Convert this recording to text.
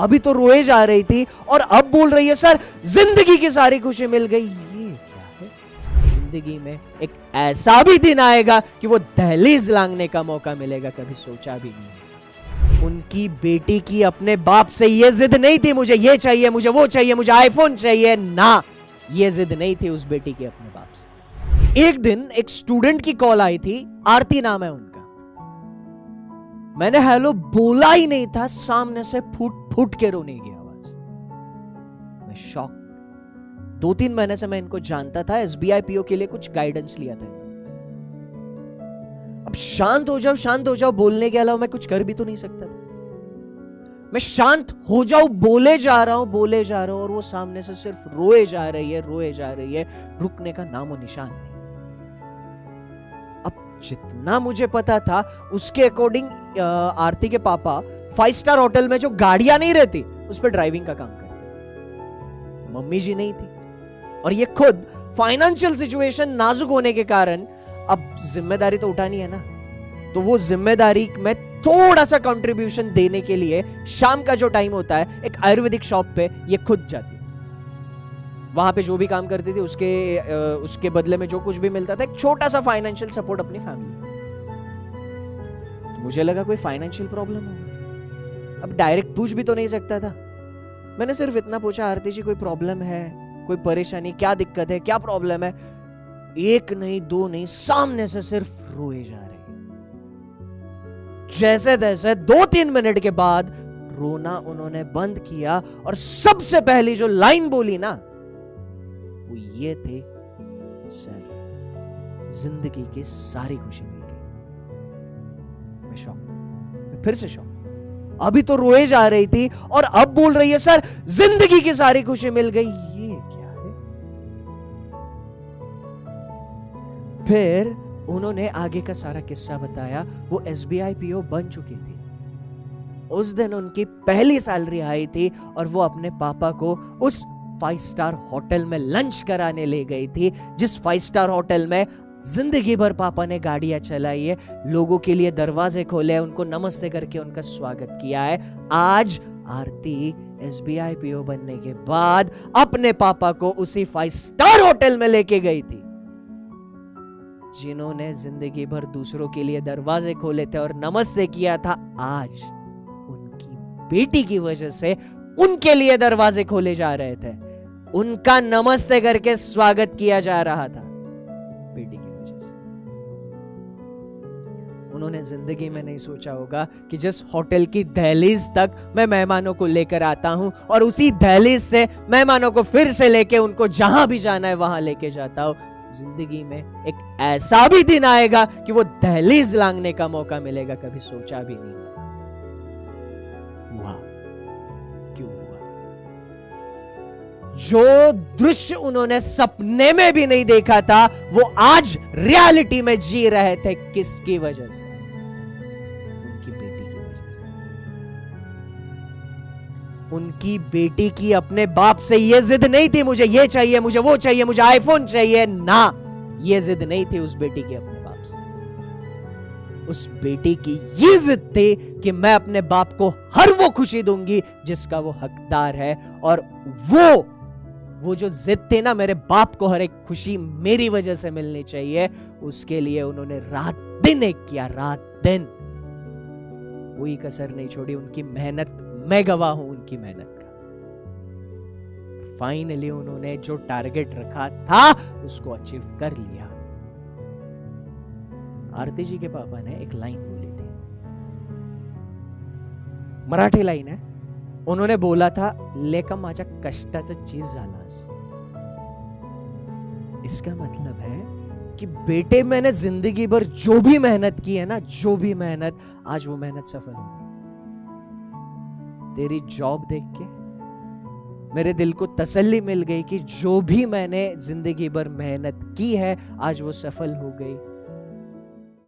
अभी तो रोए जा रही थी और अब बोल रही है सर जिंदगी की सारी खुशी मिल गई। ये क्या है? जिंदगी में एक ऐसा भी दिन आएगा कि वो दहलीज लांघने का मौका मिलेगा, कभी सोचा भी नहीं। उनकी बेटी की अपने बाप से ये जिद नहीं थी मुझे ये चाहिए, मुझे वो चाहिए, मुझे आईफोन चाहिए, ना, ये जिद नहीं थी उस बेटी की अपने बाप से। एक दिन एक स्टूडेंट की कॉल आई थी, आरती नाम है उनका। मैंने हेलो बोला ही नहीं था, सामने से फूट फूट के रोने की आवाज। मैं शॉक। 2-3 महीने से मैं इनको जानता था, एसबीआई पीओ के लिए कुछ गाइडेंस लिया था। अब शांत हो जाओ बोलने के अलावा मैं कुछ कर भी तो नहीं सकता था। मैं शांत हो जाऊं बोले जा रहा हूं और वो सामने से सिर्फ रोए जा रही है, रुकने का नामो निशान नहीं। अब जितना मुझे पता था उसके अकॉर्डिंग आरती के पापा 5 स्टार होटल में जो गाड़ियां नहीं रहती उस पर ड्राइविंग का काम करते। मम्मी जी नहीं थी और ये खुद फाइनेंशियल सिचुएशन नाजुक होने के कारण अब जिम्मेदारी तो उठानी है ना, तो वो जिम्मेदारी में थोड़ा सा कंट्रीब्यूशन देने के लिए शाम का जो टाइम होता है एक आयुर्वेदिक शॉप पे ये खुद जाती है। वहां पे जो भी काम करती थी उसके बदले में जो कुछ भी मिलता था एक छोटा सा फाइनेंशियल सपोर्ट अपनी फैमिली। तो मुझे लगा कोई फाइनेंशियल प्रॉब्लम होगा। अब डायरेक्ट पूछ भी तो नहीं सकता था। मैंने सिर्फ इतना पूछा, आरती जी कोई प्रॉब्लम है, कोई परेशानी, क्या दिक्कत है, क्या प्रॉब्लम है? एक नहीं दो नहीं, सामने से सिर्फ रोए जा रहे। जैसे तैसे 2-3 मिनट के बाद रोना उन्होंने बंद किया और सबसे पहली जो लाइन बोली ना वो ये थी, सर जिंदगी की सारी खुशी मिल गई। मैं शॉक, मैं फिर से शॉक। अभी तो रोए जा रही थी और अब बोल रही है सर जिंदगी की सारी खुशी मिल गई। ये क्या है? फिर उन्होंने आगे का सारा किस्सा बताया। वो एसबीआई पीओ बन चुकी थी। उस दिन उनकी पहली सैलरी आई थी और वो अपने पापा को उस 5 स्टार होटल में लंच कराने ले गई थी, जिस 5 स्टार होटल में जिंदगी भर पापा ने गाड़ियां चलाई है, लोगों के लिए दरवाजे खोले, उनको नमस्ते करके उनका स्वागत किया है। आज आरती एसबीआई पीओ बनने के बाद अपने पापा को उसी 5 स्टार होटल में लेके गई थी, जिन्होंने जिंदगी भर दूसरों के लिए दरवाजे खोले थे और नमस्ते किया था। आज उनकी बेटी की वजह से उनके लिए दरवाजे खोले जा रहे थे, उनका नमस्ते करके स्वागत किया जा रहा था बेटी की वजह से। उन्होंने जिंदगी में नहीं सोचा होगा कि जिस होटल की दहलीज तक मैं मेहमानों को लेकर आता हूं और उसी दहलीज से मेहमानों को फिर से लेके उनको जहां भी जाना है वहां लेके जाता हूं, जिंदगी में एक ऐसा भी दिन आएगा कि वो दहलीज लांघने का मौका मिलेगा, कभी सोचा भी नहीं हुआ। क्यों हुआ? जो दृश्य उन्होंने सपने में भी नहीं देखा था वो आज रियलिटी में जी रहे थे। किसकी वजह से? उनकी बेटी की वजह से। उनकी बेटी की अपने बाप से ये जिद नहीं थी मुझे ये चाहिए, मुझे वो चाहिए, मुझे आईफोन चाहिए, ना, ये जिद नहीं थी उस बेटी की अपने बाप से। उस बेटी की ये जिद थी कि मैं अपने बाप को हर वो खुशी दूंगी जिसका वो हकदार है, और वो जो जिद थी ना, मेरे बाप को हर एक खुशी मेरी वजह से मिलनी चाहिए, उसके लिए उन्होंने रात दिन एक किया, रात दिन कोई कसर नहीं छोड़ी। उनकी मेहनत, मैं गवाह हूं उनकी मेहनत का। फाइनली उन्होंने जो टारगेट रखा था उसको अचीव कर लिया। आरती जी के पापा ने एक लाइन बोली थी, मराठी लाइन है। उन्होंने बोला था, लेका माझ्या कष्टाचं चीज झालास। इसका मतलब है कि बेटे, मैंने जिंदगी भर जो भी मेहनत की है ना, जो भी मेहनत, आज वो मेहनत सफल हो गई। तेरी जॉब देख के मेरे दिल को तसल्ली मिल गई कि जो भी मैंने जिंदगी भर मेहनत की है आज वो सफल हो गई।